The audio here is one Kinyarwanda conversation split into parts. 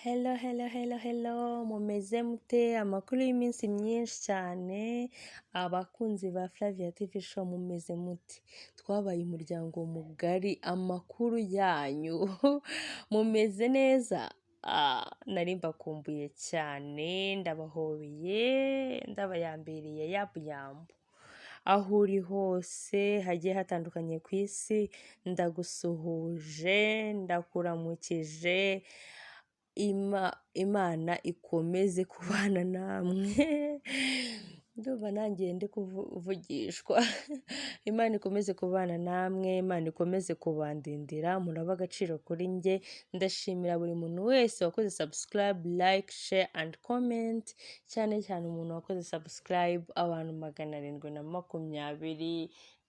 Hello, hello, hello, hello, mumeze mute? Amakuru y'iminsi myinshi cyane, abakunzi ba Flavia TV Show mumeze mute? Twabaye umuryango mugari, amakuru yanyu mumeze neza? Nari mbakumbuye cyane, ndabahobeye, ndabayambiriye yambu. Aho uri hose hagiye hatandukanye ku isi, ndagusuhuje, ndakuramukije, Imana ikomeze kubana namwe. Ndumva nanjye ndi kuvugishwa. Imana ikomeze kubana namwe, Imana ikomeze kubandindira, muraba agaciro kuri njye. Ndashimira buri muntu wese wakoze subscribe, like, share and comment. Cyane cyane umuntu wakoze subscribe, abantu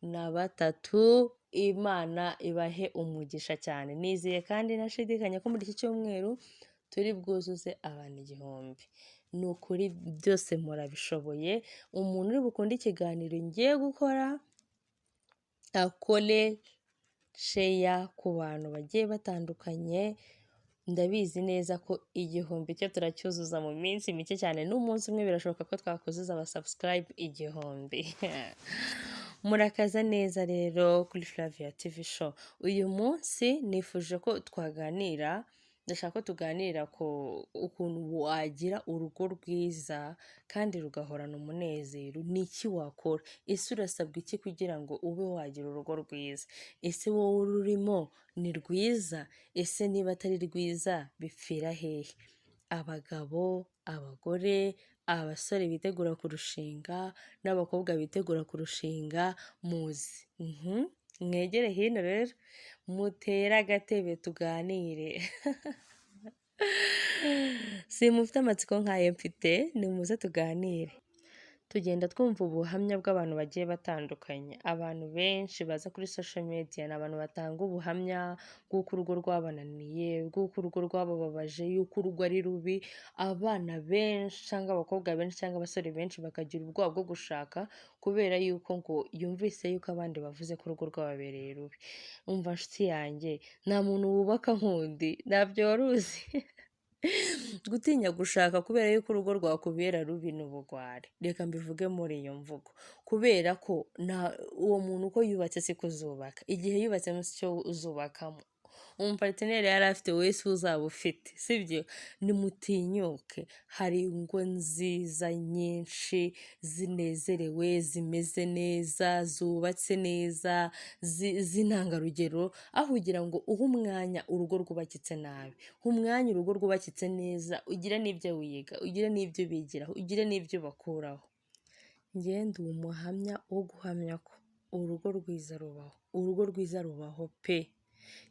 723. Imana ibahe umugisha cyane. Nizeye kandi nashidikanya ko muri iki cyumweru turi bwuzuze abantu 1000. Ni ukuri byose murabishoboye. Umuntu uri bukunde ikiganiro ngiye gukora akore share ku bantu bagiye batandukanye. Ndabizi neza ko 1000 cyo turacyuzuza mu minsi mike cyane, n'umunsi umwe birashoboka ko twakuzuza aba subscribe 1000. Murakaza neza rero kuri Flavia TV Show. Uyu munsi nifuje ko twaganira, ndashaka ko tuganira ku ukuntu wagira urugo rwiza kandi rugahorana umunezero. Ni iki wakora? Ese urasabwa iki kugira ngo ube wagira urugo rwiza? Ese wowe ururimo ni rwiza? Ese niba atari rwiza bipfira hehe? Abagabo, abagore, abasore bitegura kurushinga n'abakobwa bitegura kurushinga muzi. Mwegere hino rero mutere agatebe tuganire. Simufite amatsiko nk'ayo mfite, nimuze tuganire. Tugenda twumva ubuhamya bw'abantu bagiye batandukanye. Abantu benshi baza kuri social media ni abantu batanga ubuhamya bw'uko urugo rwabananiye, bw'uko urugo rwabababaje, y'uko urugo ari rubi. Abana benshi cyangwa abakobwa benshi cyangwa abasore benshi bakagira ubwoba bwo gushaka kubera yuko ngo yumvise yuko abandi bavuze ko urugo rwababereye rubi. Umva nshuti yanjye, nta muntu wubaka nk'undi, ntabyo wari uzi. Gutinya gushaka kubera yuko urugo rwakubera rubi n'ubugwari. Reka mbivuge muri iyo mvugo. Kubera ko uwo muntu uko yubatse siko uzubaka. Igihe yubatse si cyo uzubakamo. Umuparteneri yari afite wese uzaba ufite, sibyo? Nimutinyuke. Hari ingo nziza nyinshi zinezerewe, zimeze neza, zubatse neza, z'intangarugero, aho ugira ngo uhe umwanya urugo rwubakitse nabi. Umwanya urugo rwubakitse neza, ugira n'ibyo wiga, ugira n'ibyo bigiraho, ugira n'ibyo bakuraho. Njye ndi umuhamya wo guhamya ko urugo rwiza rubaho. Urugo rwiza rubaho pe.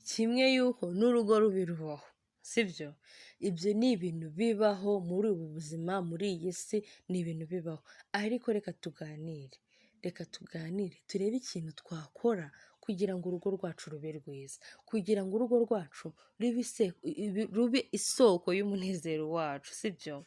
Kimwe yuko n'urugo rubi rubaho, sibyo? Ibyo ni ibintu bibaho muri ubu buzima, muri iyi si, ni ibintu bibaho. Ariko reka tuganire, turebe ikintu twakora kugira ngo urugo rwacu rube rwiza, kugira ngo urugo rwacu rube isoko y'umunezero wacu, sibyo?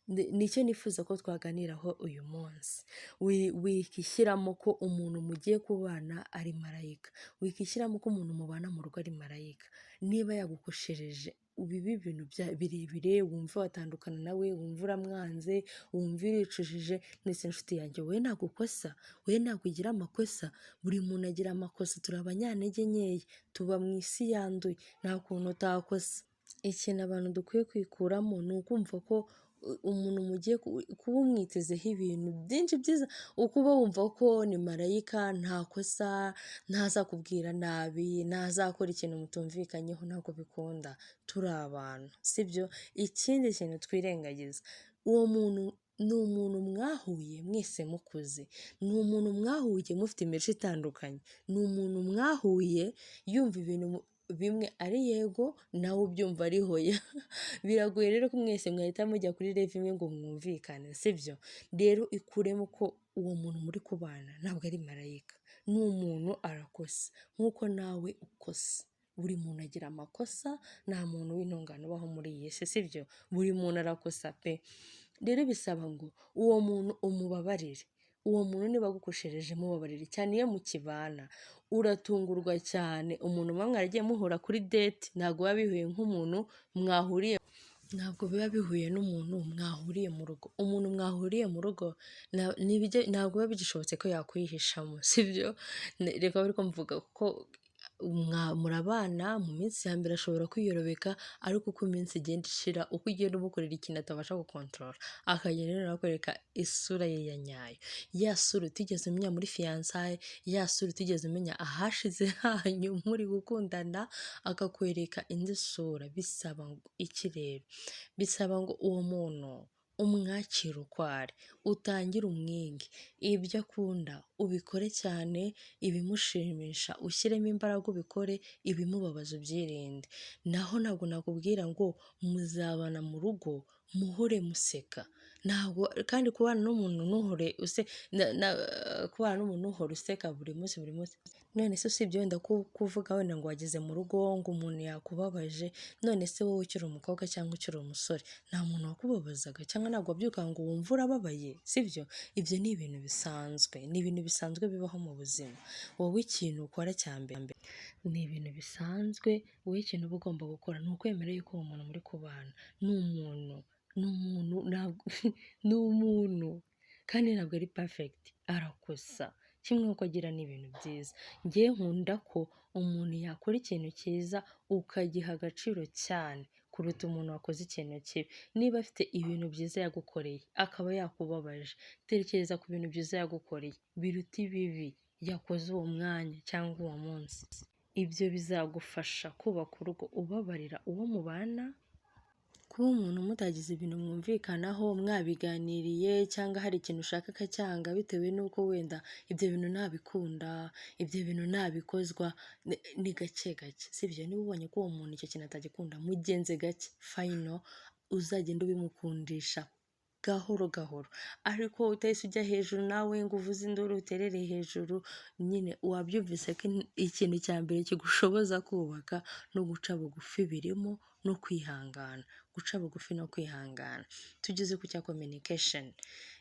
Nicyo nifuza ko twaganiraho uyu munsi. Wikishyiramo ko umuntu mugiye kubana ari marayika. Wikishyiramo ko umuntu mubana mu rugo ari marayika. Niba yagukoshereje ubibe ibintu birebire, wumva watandukana nawe, wumva uramwanze, wumva uricujije, ndetse nshuti yanjye, we nagukosa, we nakugira amakosa. Buri muntu agira amakosa, turi abanyantege nkeya, tuba mu isi yanduye, nta kuntu utakosa. Ikintu abantu dukwiye kwikuramo ni ukumva ko umuntu mugiye kuba umwitezeho ibintu byinshi byiza, ukuba wumva ko ni marayika, nta kosa, ntazakubwira nabi, ntazakora ikintu mutumvikanyeho, ntabwo bikunda. Turi abantu, sibyo? Ikindi kintu twirengagiza, uwo muntu ni umuntu mwahuye mwese mukuze, ni umuntu mwahuye mufite imico itandukanye, ni umuntu mwahuye yumva ibintu bimwe ari yego, nawe ubyumva ari hoya. Biragoye rero ko mwese mwahita mujya kuri level imwe ngo mwumvikane, sibyo? Rero ikuremo ko uwo muntu muri kubana ntabwo ari marayika, ni umuntu arakosa nk'uko nawe ukosa. Buri muntu agira amakosa, nta muntu w'intungane ubaho muri iyi si, sibyo? Buri muntu arakosa pe. Rero bisaba ngo uwo muntu umubabarire. Uwo muntu niba agukoshereje mubabarire, cyane iyo mukibana. Uratungurwa cyane, umuntu mwaragiye muhura kuri date ntabwo biba bihuye nk'umuntu mwahuriye ntabwo biba bihuye n'umuntu mwahuriye mu rugo. Umuntu mwahuriye mu rugo ntabwo biba bigishobotse ko yakwihishamo, sibyo? Reka ariko mvuga ko murabana mu minsi ya mbere ashobora kwiyorobeka, ariko uko iminsi igenda ishira, uko ugenda umukorera ikintu atabasha gukontorora, akagenda rero akwereka isura ye ya nyayo, ya sura utigeze umenya muri fiyansaye, ya sura utigeze umenya ahashize hanyu muri gukundana, akakwereka indi sura. Bisaba iki rero? Bisaba ngo uwo muntu umwakire uko ari, utangire umwige, ibyo akunda ubikore cyane, ibimushimisha ushyiremo imbaraga ubikore, ibimubabaza ubyirinde. Naho ntabwo nakubwira ngo muzabana mu rugo muhore museka, ntabwo kandi kubana n'umuntu ntuhore useka buri munsi buri munsi. None se usibye wenda kuvuga wenda ngo wageze mu rugo ngo umuntu yakubabaje, none se wowe ukiri umukobwa cyangwa ukiri umusore, nta muntu wakubabazaga cyangwa ntabwo wabyukaga ngo wumve urababaye, sibyo? Ibyo ni ibintu bisanzwe, ni ibintu bisanzwe bibaho mu buzima. Wowe ikintu ukora cya mbere ni ibintu bisanzwe, wowe ikintu uba ugomba gukora ni ukwemera yuko uwo muntu muri kubana ni umuntu, ni umuntu kandi ntabwo ari perfegiti, arakosa kimwe nk'uko agira n'ibintu byiza. Njyewe nkunda ko umuntu yakora ikintu cyiza ukagiha agaciro cyane kuruta umuntu wakoze ikintu kibi. Niba afite ibintu byiza yagukoreye akaba yakubabaje, tekereza ku bintu byiza yagukoreye biruta ibibi yakoze uwo mwanya cyangwa uwo munsi. Ibyo bizagufasha kubaka urugo ubabarira uwo mubana. Kuba umuntu mutagize ibintu mwumvikanaho, mwabiganiriye cyangwa hari ikintu ushaka akacyanga bitewe n'uko wenda ibyo bintu ntabikunda, ibyo bintu ntabikozwa, ni gake gake, sibyo? Niba ubonye ko uwo muntu icyo kintu atagikunda, mugenze gake, fayino, uzagenda ubimukundisha gahoro gahoro, ariko utahise ujya hejuru nawe ngo uvuze induru uterereye hejuru. Nyine wabyumvise ko ikintu cya mbere kigushoboza kubaka no guca bugufi birimo, no kwihangana, guca bugufi no kwihangana. Tugeze ku cya communication,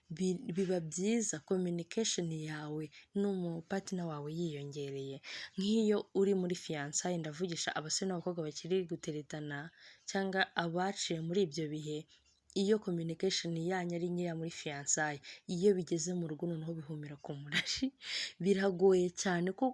biba byiza communication yawe n'umupatina wawe yiyongereye. Nk'iyo uri muri fiyansaye, ndavugisha abasore n'abakobwa bakiri guteretana cyangwa abaciye muri ibyo bihe, iyo communication yanyu ari nkeya muri fiyansaye, iyo bigeze mu rugo noneho bihumira ku murashi, biragoye cyane ko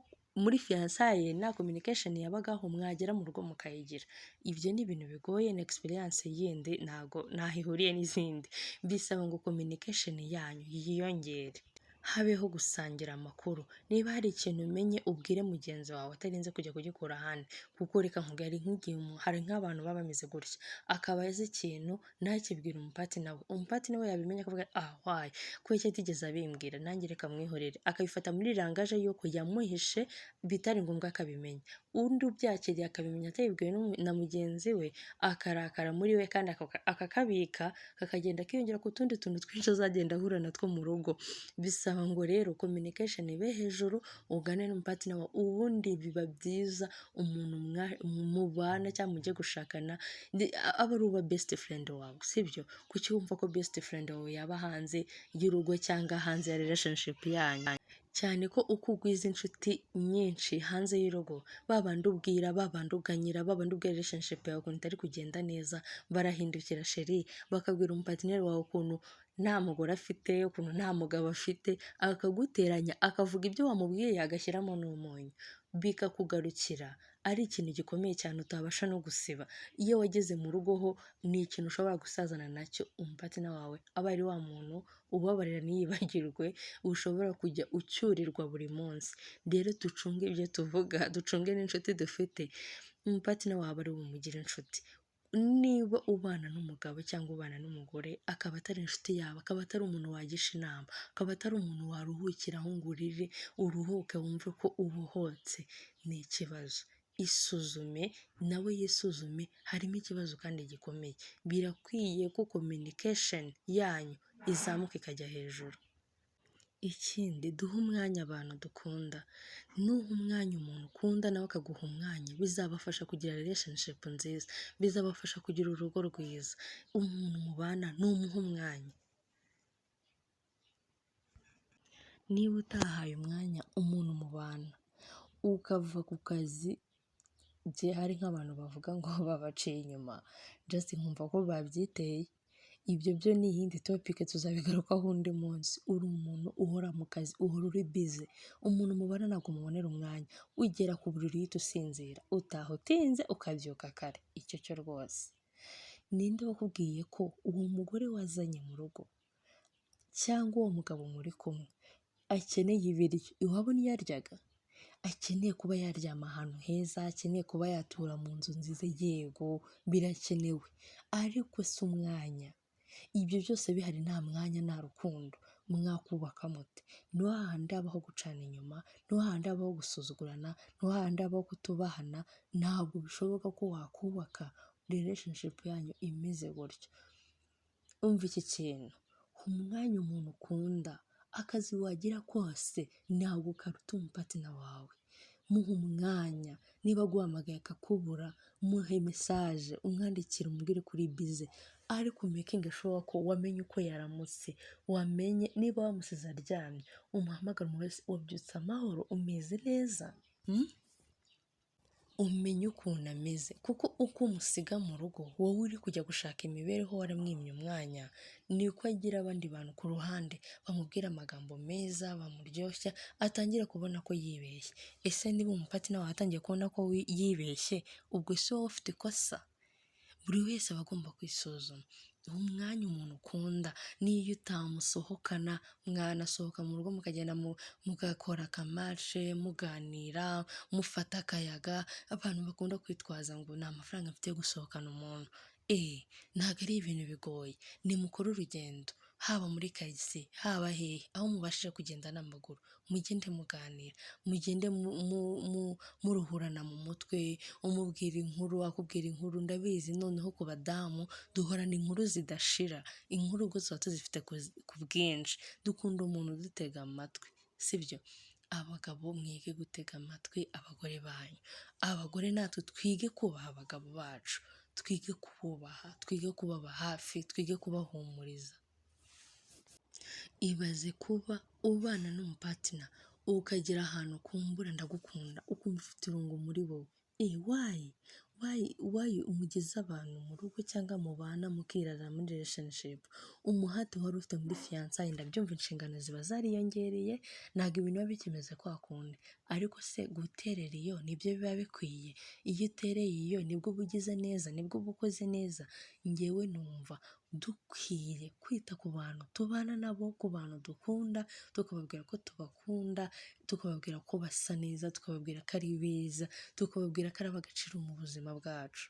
muri fiyansaye nta communication yabagaho mwagera mu rugo mukayigira. Ibyo ni ibintu bigoye, ni experience yindi ntaho ihuriye n'izindi. Bisaba ngo communication yanyu yiyongere, habeho gusangira amakuru. Niba hari ikintu umenye ubwire mugenzi wawe atarinze kujya kugikura ahandi, kuko reka nkubwire nk'igihe hari nk'abantu baba bameze gutya, akaba azi ikintu ntakibwire umupatina we, umupatina we yabimenya akavuga wayi kuko icyo atigeze abimbwira, nanjye reka mwihorere, akabifata muri rangaje yuko yamuhishe bitari ngombwa akabimenya. Undi ubyakiriye akabimenya atabibwiwe na mugenzi we, akarakara muri we kandi akakabika, kakagenda kiyongera ku tundi tuntu twinshi azagenda ahura natwo mu rugo. Bisaba ngo rero communication ibe hejuru, ugane n'umupatina wawe, ubundi biba byiza umuntu mubana cyangwa mujye gushakana aba ari uba best friend wawe, sibyo? Kuki wumva ko best friend wawe yaba hanze y'urugo cyangwa hanze ya relationship yanyu? Cyane ko uko ugwiza inshuti nyinshi hanze y'urugo, babandi ubwira, babandi uganyira, babandi ubwira relationship yawe ukuntu itari kugenda neza, barahindukira sheri bakabwira umupatineri wawe ukuntu nta mugore afite, ukuntu nta mugabo afite, akaguteranya akavuga ibyo wamubwiye agashyiramo n'umunyu, bikakugarukira ari ikintu gikomeye cyane utabasha no gusiba. Iyo wageze mu rugo ho ni ikintu ushobora gusazana nacyo, umupatina wawe aba ari wa muntu ubabarira ntiyibagirwe, ushobora kujya ucyurirwa buri munsi. Rero ducunge ibyo tuvuga, ducunge n'inshuti dufite, umupatina wawe ari bumugire inshuti. Niba ubana n'umugabo cyangwa ubana n'umugore akaba atari inshuti yawe, akaba atari umuntu wagisha inama, akaba atari umuntu waruhukiraho ngo urire uruhuke wumve ko ubohotse, ni ikibazo. Isuzume nawe yisuzume, harimo ikibazo kandi gikomeye. Birakwiye ko communication yanyu izamuka ikajya hejuru. Ikindi, duhe umwanya abantu dukunda. Nuha umwanya umuntu ukunda nawe akaguha umwanya, bizabafasha kugira relationship nziza, bizabafasha kugira urugo rwiza. Umuntu mubana numuhe umwanya. Niba utahaye umwanya umuntu mubana, ukava ku kazi igihe hari nk'abantu bavuga ngo babaciye inyuma, just nkumva ko babyiteye. Ibyo byo ni iyindi topic tuzabigarukaho undi munsi. Uri umuntu uhora mu kazi, uhora uri busy, umuntu mubana ntabwo mubonera umwanya, ugera ku buriri uhita usinzira, utaha utinze ukabyuka kare, icyo cyo rwose. Ninde wakubwiye ko uwo mugore wazanye mu rugo cyangwa uwo mugabo muri kumwe akeneye ibiryo iwabo ntiyaryaga? Akeneye kuba yaryama ahantu heza, akeneye kuba yatura mu nzu nziza, yego birakenewe, ariko si umwanya. Ibyo byose bihari nta mwanya nta rukundo, mwakubaka mute? Ni hahandi habaho gucana inyuma, ni hahandi habaho gusuzugurana, ni hahandi habaho kutubahana. Ntabwo bishoboka ko wakubaka relationship yanyu imeze gutyo. Umva iki kintu, ha umwanya umuntu ukunda, akazi wagira kose ntabwo karuta umupatina wawe. Muhe umwanya, niba aguhamagaye akakubura, muhe message, umwandikire umubwire kuri busy, ariko making sure ko wamenye uko yaramutse, wamenye niba wamusize aryamye, umuhamagara umubaze wabyutse amahoro, umeze neza? Umenye ukuntu ameze, kuko uko umusiga mu rugo wowe uri kujya gushaka imibereho waramwimye umwanya, niko agira abandi bantu ku ruhande bamubwira amagambo meza, bamuryoshya, atangira kubona ko yibeshye. Ese niba umupatina wawe atangiye kubona ko yibeshye, ubwo si wowe ufite ikosa? Buri wese aba agomba kwisuzuma. Uha umwanya umuntu ukunda, n'iyo utamusohokana mwanasohoka mu rugo mukagenda mugakora akamarshe, muganira, mufata akayaga. Abantu bakunda kwitwaza ngo nta mafaranga mfite yo gusohokana umuntu. Ntabwo ari ibintu bigoye, nimukore urugendo, haba muri karitsiye, haba hehe, aho mubashije kugenda n'amaguru, mugende muganira, mugende muruhurana mu mutwe, umubwira inkuru, akubwira inkuru. Ndabizi noneho ku badamu duhorana inkuru zidashira, inkuru ubwo tuba tuzifite ku bwinshi, dukunda umuntu udutega amatwi, sibyo? Abagabo mwige gutega amatwi abagore banyu, abagore natwe twige kubaha abagabo bacu, twige kububaha, twige kubaba hafi, twige kubahumuriza. Ibaze kuba ubana n'umupatina ukagera ahantu ukumbura ndagukunda, ukumva ufite irungu muri wowe. Why umugeza abantu mu rugo cyangwa mubana mukirara muri relationship, umuhate wari ufite muri fiançailles? Ndabyumva inshingano ziba zariyongereye, ntabwo ibintu biba bikimeze kwa kundi, ariko se guterera iyo nibyo biba bikwiye? Iyo utereye iyo nibwo uba ugize neza, nibwo uba ukoze neza. Njyewe numva dukwiye kwita ku bantu tubana nabo, ku bantu dukunda, tukababwira ko tubakunda, tukababwira ko basa neza, tukababwira ko ari beza, tukababwira ko ari ab'agaciro mu buzima bwacu.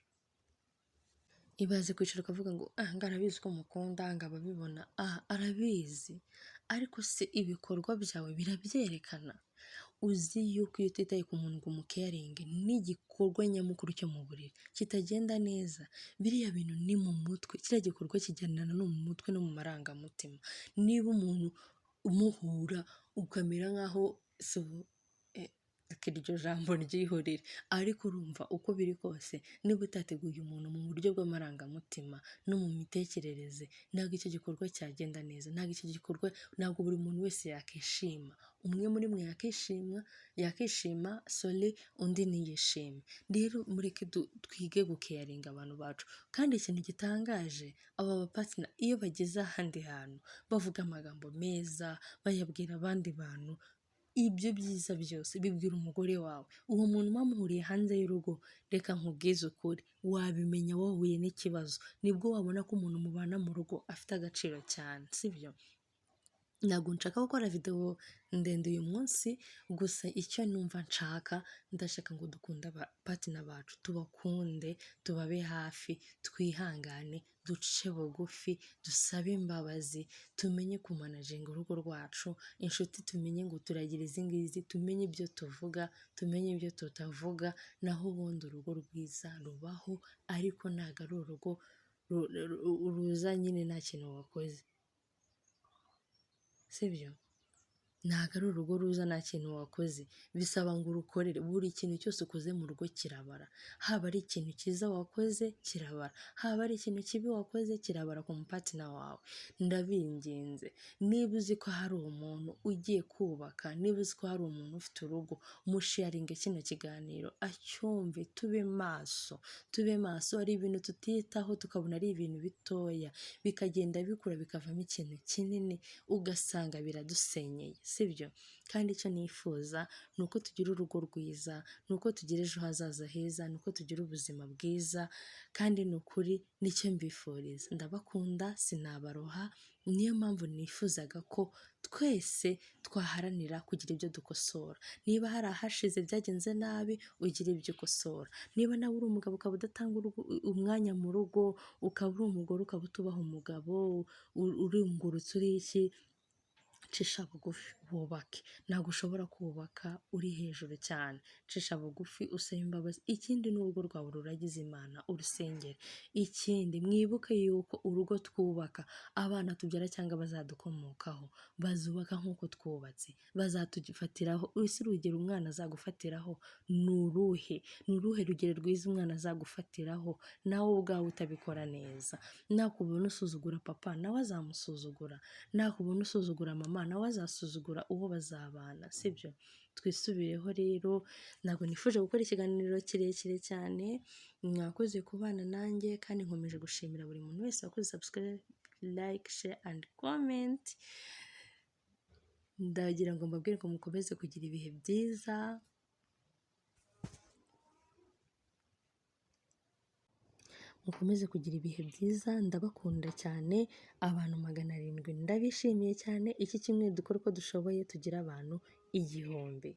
Ibaze kwicara ukavuga ngo ngo arabizi ko mukunda, ngo ababibona, arabizi, ariko se ibikorwa byawe birabyerekana? Uzi yuko iyo utitaye ku muntu ngo umukeyaringe, n'igikorwa nyamukuru cyo mu buriri kitagenda neza, biriya bintu ni mu mutwe, kiriya gikorwa kigendana no mu mutwe no mu marangamutima. Niba umuntu umuhura ukamera nk'aho iryo jambo ryihorere, ariko urumva uko biri kose, niba utateguye umuntu mu buryo bw'amarangamutima no mu mitekerereze, ntabwo icyo gikorwa cyagenda neza, ntabwo buri muntu wese yakishima. Umwe muri mwe yakishima undi ntiyishime. Rero mureke twige gukeyaringa abantu bacu. Kandi ikintu gitangaje, aba bapatina iyo bageze ahandi hantu bavuga amagambo meza, bayabwira abandi bantu, ibyo byiza byose bibwira umugore wawe. Uwo muntu muhuriye hanze y'urugo, reka nkubwize ukuri, wabimenya wahuye n'ikibazo, nibwo wabona ko umuntu mubana mu rugo afite agaciro cyane, sibyo? Ntabwo nshaka gukora video ndende uyu munsi, gusa icyo numva nshaka, ndashaka ngo dukunde abapatina bacu, tubakunde, tubabe hafi, twihangane, duce bugufi, dusabe imbabazi, tumenye kumanaginga urugo rwacu. Inshuti tumenye ngo turagira izi ngizi, tumenye ibyo tuvuga, tumenye ibyo tutavuga, naho ubundi urugo rwiza rubaho, ariko ntabwo ari urugo ruza nyine nta kintu wakoze, sibyo? ntabwo ari urugo ruza nta kintu wakoze, bisaba ngo urukorere, buri kintu cyose ukoze mu rugo kirabara, haba ari ikintu cyiza wakoze kirabara, haba ari ikintu kibi wakoze kirabara ku mupatina wawe. Ndabinginze, niba uzi ko hari umuntu ugiye kubaka, niba uzi ko hari umuntu ufite urugo, mushiyaringe kino kiganiro acyumve, tube maso, hari ibintu tutitaho tukabona ari ibintu bitoya, bikagenda bikura bikavamo ikintu kinini, ugasanga biradusenyeye, sibyo? Kandi icyo nifuza ni uko tugira urugo rwiza, ni uko tugira ejo hazaza heza, ni uko tugira ubuzima bwiza, kandi ni ukuri nicyo mbifuriza. Ndabakunda, sinabaroha, niyo mpamvu nifuzaga ko twese twaharanira kugira ibyo dukosora. Niba hari ahashize byagenze nabi, ugira ibyo ukosora. Niba nawe uri umugabo ukaba udatanga umwanya mu rugo, ukaba uri umugore ukaba utubaha umugabo, urungurutse uri iki, cisha bugufi wubake. Ntabwo ushobora kubaka uri hejuru cyane. Cisha bugufi usaba imbabazi. Ikindi ni urugo rwawe ruragize Imana, urusengere. Ikindi mwibuke yuko urugo twubaka, abana tubyara cyangwa bazadukomokaho bazubaka nk'uko twubatse, bazatugifatiraho. Ese urugero umwana azagufatiraho ni uruhe? Ni uruhe rugero rwiza umwana azagufatiraho nawe ubwawe utabikora neza? Nakubona usuzugura papa nawe azamusuzugura, nakubona usuzugura mama nawe azasuzugura uwo bazabana, sibyo? Twisubireho rero, ntabwo nifuje gukora ikiganiro kirekire cyane, mwakoze kubana nanjye kandi nkomeje gushimira buri muntu wese wakoze subscribe, like, share and comment. Ndagira ngo mbabwire ko mukomeze kugira ibihe byiza, mukomeze kugira ibihe byiza, ndabakunda cyane, abantu 700 ndabishimiye cyane. Iki cyumweru dukora uko dushoboye tugira abantu 1000.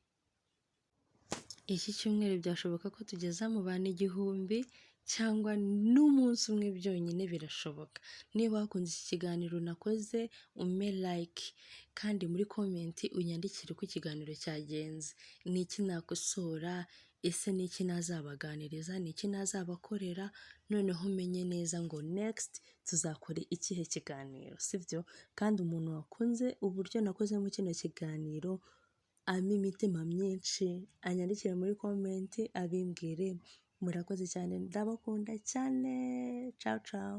Iki cyumweru byashoboka ko tugeza mu bantu 1000 cyangwa n'umunsi umwe byonyine birashoboka. Niba wakunze iki kiganiro nakoze, ume like, kandi muri comment unyandikire uko ikiganiro cyagenze. Ni iki nakosora? Ese ni iki nazabaganiriza? Ni iki nazabakorera? Noneho umenye neza ngo next tuzakora ikihe kiganiro, sibyo? Kandi umuntu wakunze uburyo nakozemo kino kiganiro, imitima myinshi, anyandikire muri comment abimbwire. Murakoze cyane, ndabakunda cyane. Ciao ciao.